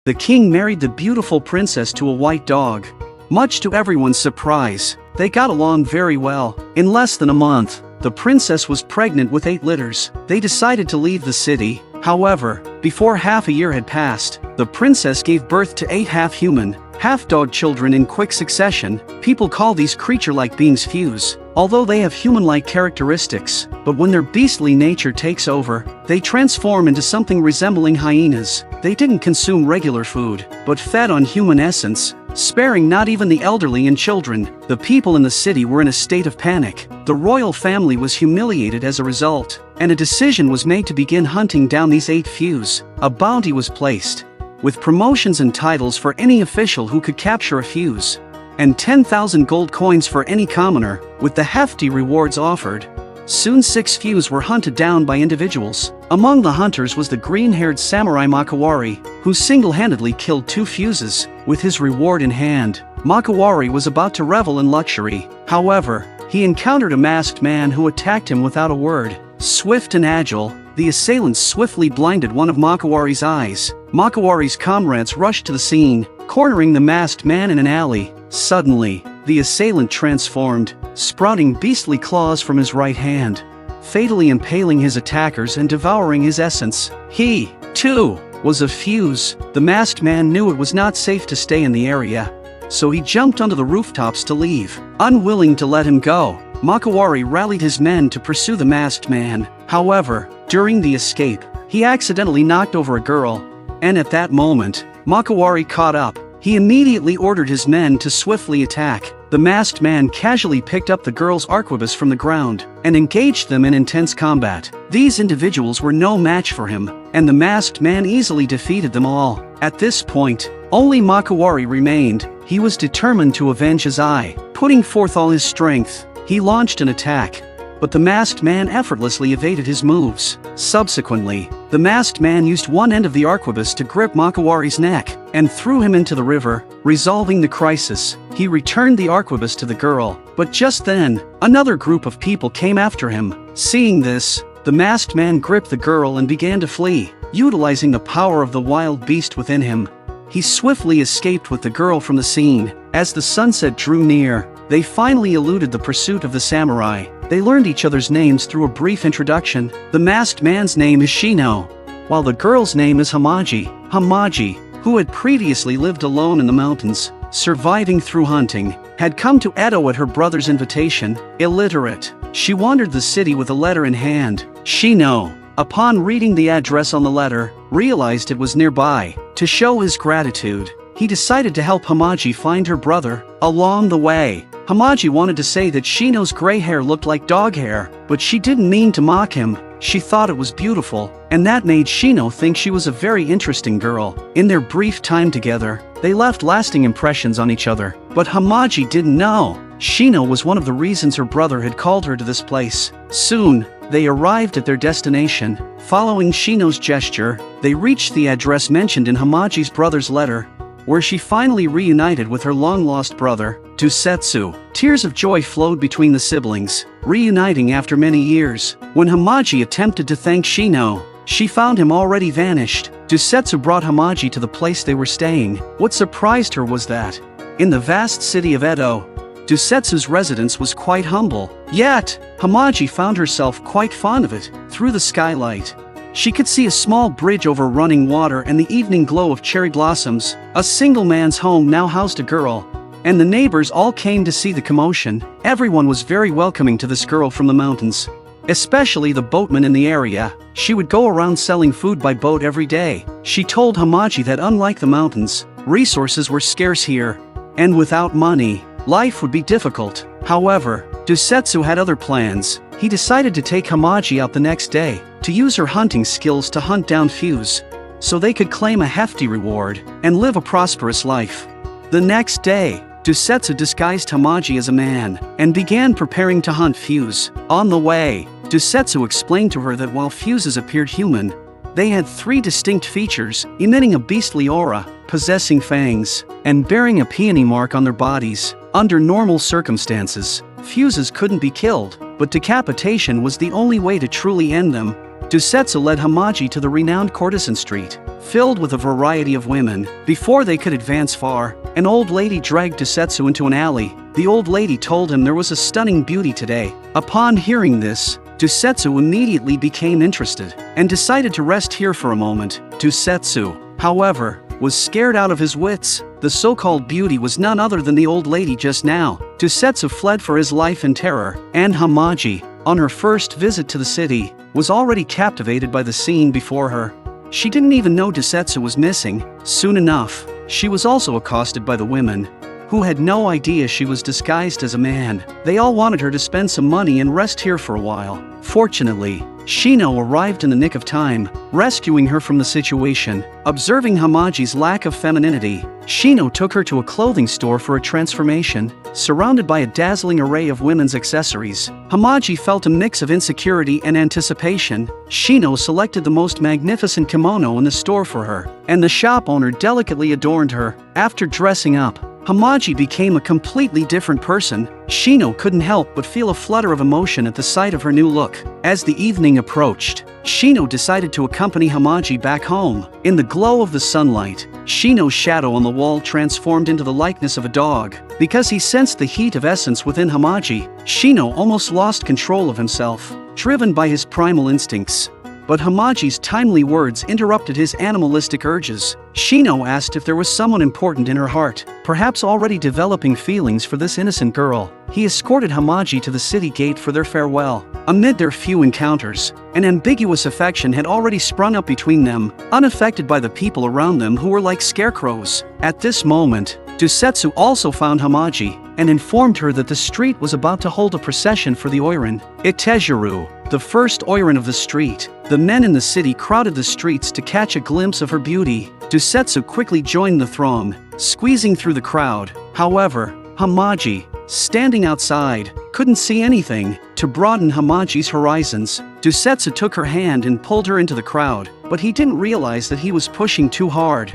The king married the beautiful princess to a white dog. Much to everyone's surprise, they got along very well. In less than a month, the princess was pregnant with 8 litters. They decided to leave the city. However, before half a year had passed, the princess gave birth to 8 half-human, half-dog children in quick succession. People call these creature-like beings fuse, although they have human-like characteristics, but when their beastly nature takes over, they transform into something resembling hyenas. They didn't consume regular food, but fed on human essence, sparing not even the elderly and children. The people in the city were in a state of panic. The royal family was humiliated as a result, and a decision was made to begin hunting down these 8 fuse. A bounty was placed, with promotions and titles for any official who could capture a fuse, and 10,000 gold coins for any commoner, with the hefty rewards offered. Soon 6 fuse were hunted down by individuals. Among the hunters was the green-haired samurai Makawari, who single-handedly killed 2 fuses, with his reward in hand. Makawari was about to revel in luxury. However, he encountered a masked man who attacked him without a word. Swift and agile, the assailants swiftly blinded one of Makawari's eyes. Makawari's comrades rushed to the scene, cornering the masked man in an alley. Suddenly, the assailant transformed, sprouting beastly claws from his right hand, fatally impaling his attackers and devouring his essence. He, too, was a fuse. The masked man knew it was not safe to stay in the area, so he jumped onto the rooftops to leave. Unwilling to let him go, Makawari rallied his men to pursue the masked man. However, during the escape, he accidentally knocked over a girl, and at that moment, Makawari caught up. He immediately ordered his men to swiftly attack. The masked man casually picked up the girl's arquebus from the ground and engaged them in intense combat. These individuals were no match for him, and the masked man easily defeated them all. At this point, only Makawari remained. He was determined to avenge his eye. Putting forth all his strength, he launched an attack, but the masked man effortlessly evaded his moves. Subsequently, the masked man used one end of the arquebus to grip Makawari's neck and threw him into the river. Resolving the crisis, he returned the arquebus to the girl, but just then, another group of people came after him. Seeing this, the masked man gripped the girl and began to flee. Utilizing the power of the wild beast within him, he swiftly escaped with the girl from the scene. As the sunset drew near, they finally eluded the pursuit of the samurai. They learned each other's names through a brief introduction. The masked man's name is Shino, while the girl's name is Hamaji. Hamaji, who had previously lived alone in the mountains, surviving through hunting, had come to Edo at her brother's invitation. Illiterate, she wandered the city with a letter in hand. Shino, upon reading the address on the letter, realized it was nearby. To show his gratitude, he decided to help Hamaji find her brother. Along the way, Hamaji wanted to say that Shino's gray hair looked like dog hair, but she didn't mean to mock him. She thought it was beautiful, and that made Shino think she was a very interesting girl. In their brief time together, they left lasting impressions on each other. But Hamaji didn't know Shino was one of the reasons her brother had called her to this place. Soon, they arrived at their destination. Following Shino's gesture, they reached the address mentioned in Hamaji's brother's letter, where she finally reunited with her long-lost brother, Dusetsu. Tears of joy flowed between the siblings, reuniting after many years. When Hamaji attempted to thank Shino, she found him already vanished. Dusetsu brought Hamaji to the place they were staying. What surprised her was that, in the vast city of Edo, Dusetsu's residence was quite humble. Yet, Hamaji found herself quite fond of it. Through the skylight, she could see a small bridge over running water and the evening glow of cherry blossoms. A single man's home now housed a girl, and the neighbors all came to see the commotion. Everyone was very welcoming to this girl from the mountains, especially the boatmen in the area. She would go around selling food by boat every day. She told Hamaji that unlike the mountains, resources were scarce here, and without money, life would be difficult. However, Dusetsu had other plans. He decided to take Hamaji out the next day, to use her hunting skills to hunt down fuse, so they could claim a hefty reward and live a prosperous life. The next day, Dusetsu disguised Hamaji as a man and began preparing to hunt fuse. On the way, Dusetsu explained to her that while fuses appeared human, they had 3 distinct features, emitting a beastly aura, possessing fangs, and bearing a peony mark on their bodies. Under normal circumstances, fuses couldn't be killed, but decapitation was the only way to truly end them. Dusetsu led Hamaji to the renowned courtesan street, filled with a variety of women. Before they could advance far, an old lady dragged Dusetsu into an alley. The old lady told him there was a stunning beauty today. Upon hearing this, Dusetsu immediately became interested and decided to rest here for a moment. Dusetsu, however, was scared out of his wits. The so-called beauty was none other than the old lady just now. Dusetsu fled for his life in terror, and Hamaji, on her first visit to the city, was already captivated by the scene before her. She didn't even know Dusetsu was missing. Soon enough, she was also accosted by the women, who had no idea she was disguised as a man. They all wanted her to spend some money and rest here for a while. Fortunately, Shino arrived in the nick of time, rescuing her from the situation. Observing Hamaji's lack of femininity, Shino took her to a clothing store for a transformation. Surrounded by a dazzling array of women's accessories, Hamaji felt a mix of insecurity and anticipation. Shino selected the most magnificent kimono in the store for her, and the shop owner delicately adorned her. After dressing up, Hamaji became a completely different person. Shino couldn't help but feel a flutter of emotion at the sight of her new look. As the evening approached, Shino decided to accompany Hamaji back home. In the glow of the sunlight, Shino's shadow on the wall transformed into the likeness of a dog. Because he sensed the heat of essence within Hamaji, Shino almost lost control of himself, driven by his primal instincts. But Hamaji's timely words interrupted his animalistic urges. Shino asked if there was someone important in her heart, perhaps already developing feelings for this innocent girl. He escorted Hamaji to the city gate for their farewell. Amid their few encounters, an ambiguous affection had already sprung up between them, unaffected by the people around them who were like scarecrows. At this moment, Dusetsu also found Hamaji, and informed her that the street was about to hold a procession for the Oiran. Itaejuru, the first Oiran of the street. The men in the city crowded the streets to catch a glimpse of her beauty. Dusetsu quickly joined the throng, squeezing through the crowd. However, Hamaji, standing outside, couldn't see anything. To broaden Hamaji's horizons, Dusetsu took her hand and pulled her into the crowd, but he didn't realize that he was pushing too hard.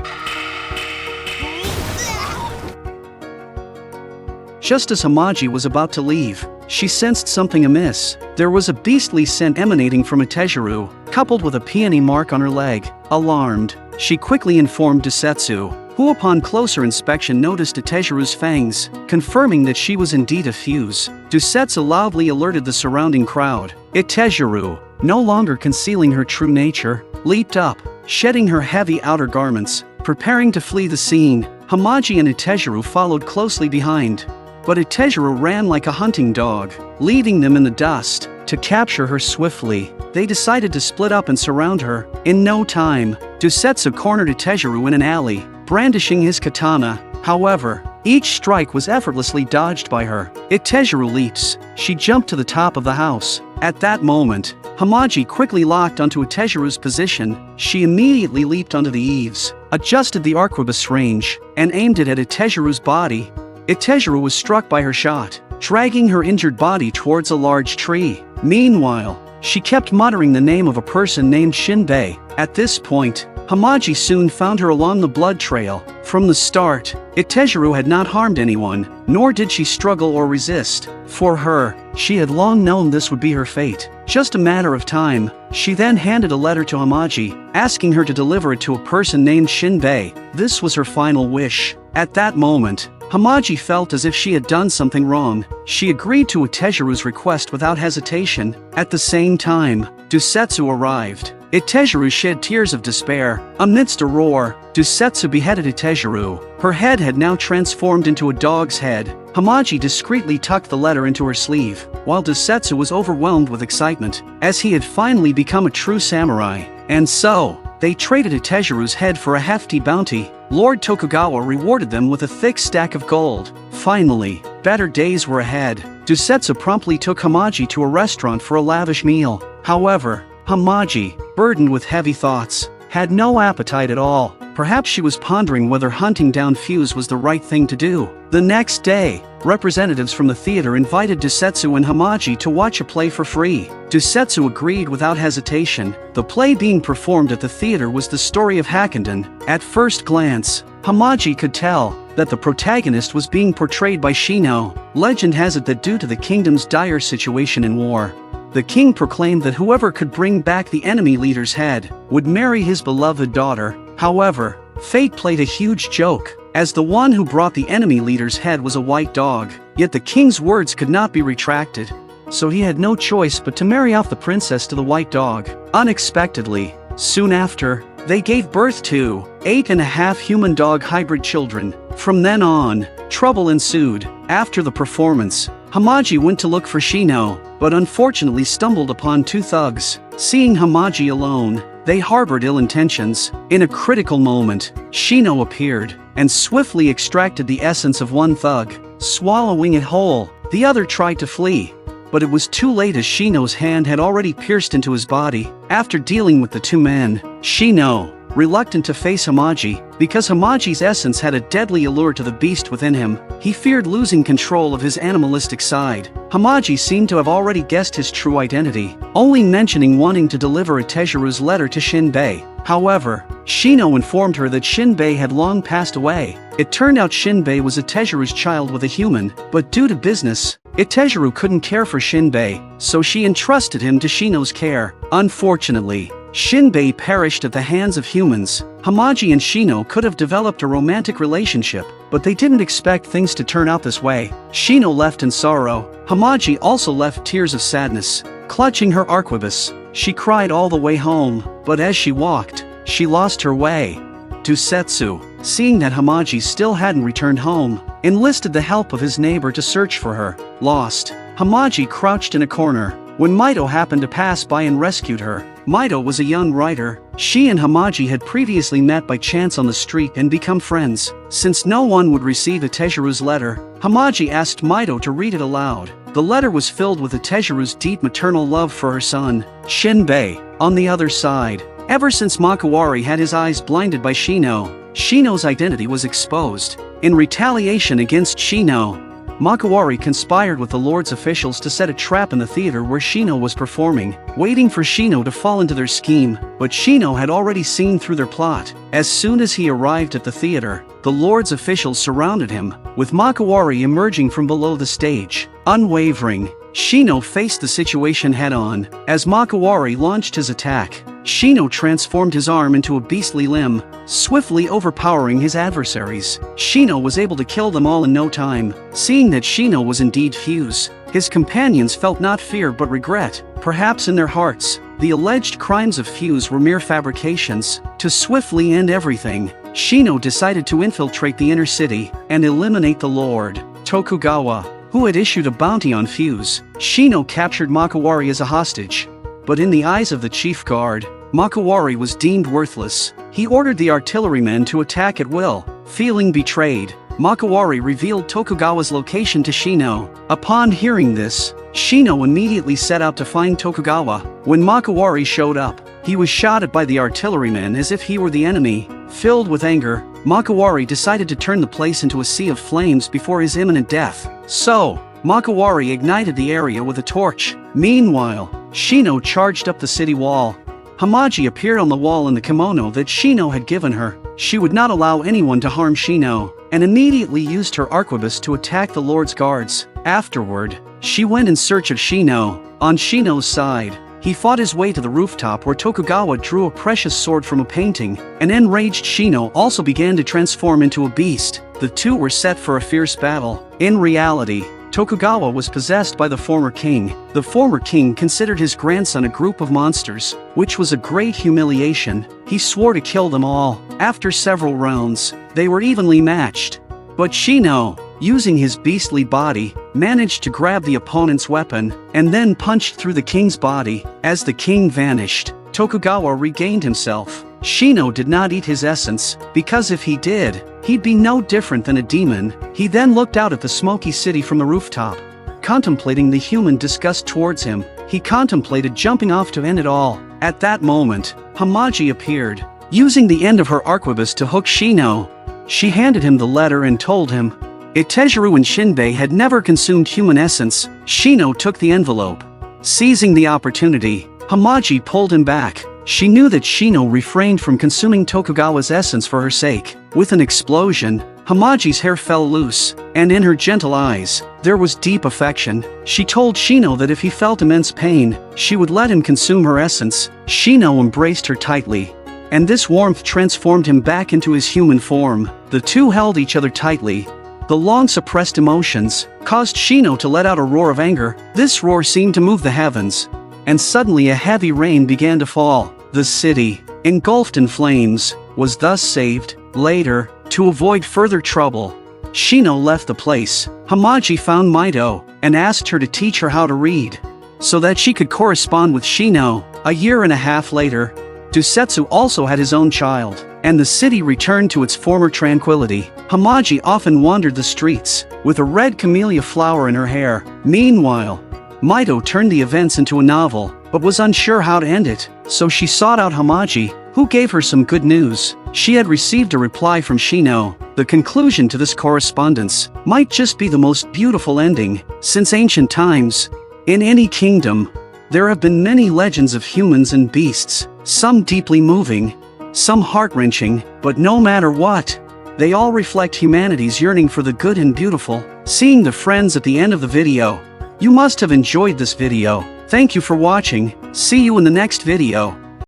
Just as Hamaji was about to leave, she sensed something amiss. There was a beastly scent emanating from Itaejuru, coupled with a peony mark on her leg. Alarmed, she quickly informed Dusetsu, who upon closer inspection noticed Itaejuru's fangs, confirming that she was indeed a fuse. Dusetsu loudly alerted the surrounding crowd. Itaejuru, no longer concealing her true nature, leaped up, shedding her heavy outer garments, preparing to flee the scene. Hamaji and Itaejuru followed closely behind. But Itaejuru ran like a hunting dog, leaving them in the dust. To capture her swiftly, they decided to split up and surround her. In no time, Dusetsu cornered Itaejuru in an alley, brandishing his katana. However, each strike was effortlessly dodged by her. Itaejuru leaps. She jumped to the top of the house. At that moment, Hamaji quickly locked onto Itaejuru's position. She immediately leaped onto the eaves, adjusted the arquebus range, and aimed it at Itaejuru's body. Itaejuru was struck by her shot, dragging her injured body towards a large tree. Meanwhile, she kept muttering the name of a person named Shinbei. At this point, Hamaji soon found her along the blood trail. From the start, Itaejuru had not harmed anyone, nor did she struggle or resist. For her, she had long known this would be her fate. Just a matter of time, she then handed a letter to Hamaji, asking her to deliver it to a person named Shinbei. This was her final wish. At that moment, Hamaji felt as if she had done something wrong. She agreed to Itaejuru's request without hesitation. At the same time, Dusetsu arrived. Itaejuru shed tears of despair. Amidst a roar, Dusetsu beheaded Itaejuru. Her head had now transformed into a dog's head. Hamaji discreetly tucked the letter into her sleeve, while Dusetsu was overwhelmed with excitement, as he had finally become a true samurai. And so, they traded Itaejuru's head for a hefty bounty. Lord Tokugawa rewarded them with a thick stack of gold. Finally, better days were ahead. Dusetsu promptly took Hamaji to a restaurant for a lavish meal. However, Hamaji, burdened with heavy thoughts, had no appetite at all. Perhaps she was pondering whether hunting down Fuse was the right thing to do. The next day, representatives from the theater invited Dusetsu and Hamaji to watch a play for free. Dusetsu agreed without hesitation. The play being performed at the theater was the story of Hakkenden. At first glance, Hamaji could tell that the protagonist was being portrayed by Shino. Legend has it that due to the kingdom's dire situation in war, the king proclaimed that whoever could bring back the enemy leader's head would marry his beloved daughter. However, fate played a huge joke, as the one who brought the enemy leader's head was a white dog. Yet the king's words could not be retracted, so he had no choice but to marry off the princess to the white dog. Unexpectedly, soon after, they gave birth to 8.5 human-dog hybrid children. From then on, trouble ensued. After the performance, Hamaji went to look for Shino, but unfortunately stumbled upon two thugs. Seeing Hamaji alone, they harbored ill intentions. In a critical moment, Shino appeared and swiftly extracted the essence of one thug, swallowing it whole. The other tried to flee, but it was too late as Shino's hand had already pierced into his body. After dealing with the two men, Shino, reluctant to face Hamaji, because Hamaji's essence had a deadly allure to the beast within him, he feared losing control of his animalistic side. Hamaji seemed to have already guessed his true identity, only mentioning wanting to deliver Itejiru's letter to Shinbei. However, Shino informed her that Shinbei had long passed away. It turned out Shinbei was Itejiru's child with a human, but due to business, Itejiru couldn't care for Shinbei, so she entrusted him to Shino's care. Unfortunately, Shinbei perished at the hands of humans. Hamaji and Shino could have developed a romantic relationship, but they didn't expect things to turn out this way. Shino left in sorrow. Hamaji also left tears of sadness. Clutching her arquebus, she cried all the way home, but as she walked, she lost her way. Setsu, seeing that Hamaji still hadn't returned home, enlisted the help of his neighbor to search for her. Lost, Hamaji crouched in a corner when Mito happened to pass by and rescued her. Mito was a young writer. She and Hamaji had previously met by chance on the street and become friends. Since no one would receive Itejiru's letter, Hamaji asked Mito to read it aloud. The letter was filled with Itejiru's deep maternal love for her son, Shinbei. On the other side, ever since Makawari had his eyes blinded by Shino's identity was exposed. In retaliation against Shino, Makawari conspired with the Lord's officials to set a trap in the theater where Shino was performing, waiting for Shino to fall into their scheme, but Shino had already seen through their plot. As soon as he arrived at the theater, the Lord's officials surrounded him, with Makawari emerging from below the stage. Unwavering, Shino faced the situation head-on. As Makawari launched his attack, Shino transformed his arm into a beastly limb, swiftly overpowering his adversaries. Shino was able to kill them all in no time. Seeing that Shino was indeed Fuse, his companions felt not fear but regret. Perhaps in their hearts, the alleged crimes of Fuse were mere fabrications. To swiftly end everything, Shino decided to infiltrate the inner city and eliminate the Lord, Tokugawa, who had issued a bounty on Fuse. Shino captured Makawari as a hostage, but in the eyes of the chief guard, Makawari was deemed worthless. He ordered the artillerymen to attack at will. Feeling betrayed, Makawari revealed Tokugawa's location to Shino. Upon hearing this, Shino immediately set out to find Tokugawa. When Makawari showed up, he was shot at by the artillerymen as if he were the enemy. Filled with anger, Makawari decided to turn the place into a sea of flames before his imminent death. So, Makawari ignited the area with a torch. Meanwhile, Shino charged up the city wall. Hamaji appeared on the wall in the kimono that Shino had given her. She would not allow anyone to harm Shino, and immediately used her arquebus to attack the Lord's guards. Afterward, she went in search of Shino. On Shino's side, he fought his way to the rooftop where Tokugawa drew a precious sword from a painting. An enraged Shino also began to transform into a beast. The two were set for a fierce battle. In reality, Tokugawa was possessed by the former king. The former king considered his grandson a group of monsters, which was a great humiliation. He swore to kill them all. After several rounds, they were evenly matched. But Shino, using his beastly body, managed to grab the opponent's weapon, and then punched through the king's body. As the king vanished, Tokugawa regained himself. Shino did not eat his essence, because if he did, he'd be no different than a demon. He then looked out at the smoky city from the rooftop. Contemplating the human disgust towards him, he contemplated jumping off to end it all. At that moment, Hamaji appeared, using the end of her arquebus to hook Shino. She handed him the letter and told him Itejiru and Shinbei had never consumed human essence. Shino took the envelope. Seizing the opportunity, Hamaji pulled him back. She knew that Shino refrained from consuming Tokugawa's essence for her sake. With an explosion, Hamaji's hair fell loose, and in her gentle eyes, there was deep affection. She told Shino that if he felt immense pain, she would let him consume her essence. Shino embraced her tightly, and this warmth transformed him back into his human form. The two held each other tightly. The long-suppressed emotions caused Shino to let out a roar of anger. This roar seemed to move the heavens, and suddenly a heavy rain began to fall. The city, engulfed in flames, was thus saved. Later, to avoid further trouble, Shino left the place. Hamaji found Mito and asked her to teach her how to read, so that she could correspond with Shino. A year and a half later, Dusetsu also had his own child, and the city returned to its former tranquility. Hamaji often wandered the streets, with a red camellia flower in her hair. Meanwhile, Mito turned the events into a novel, but was unsure how to end it, so she sought out Hamaji, who gave her some good news. She had received a reply from Shino. The conclusion to this correspondence might just be the most beautiful ending since ancient times. In any kingdom, there have been many legends of humans and beasts, some deeply moving, some heart-wrenching, but no matter what, they all reflect humanity's yearning for the good and beautiful. Seeing the friends at the end of the video, you must have enjoyed this video. Thank you for watching. See you in the next video.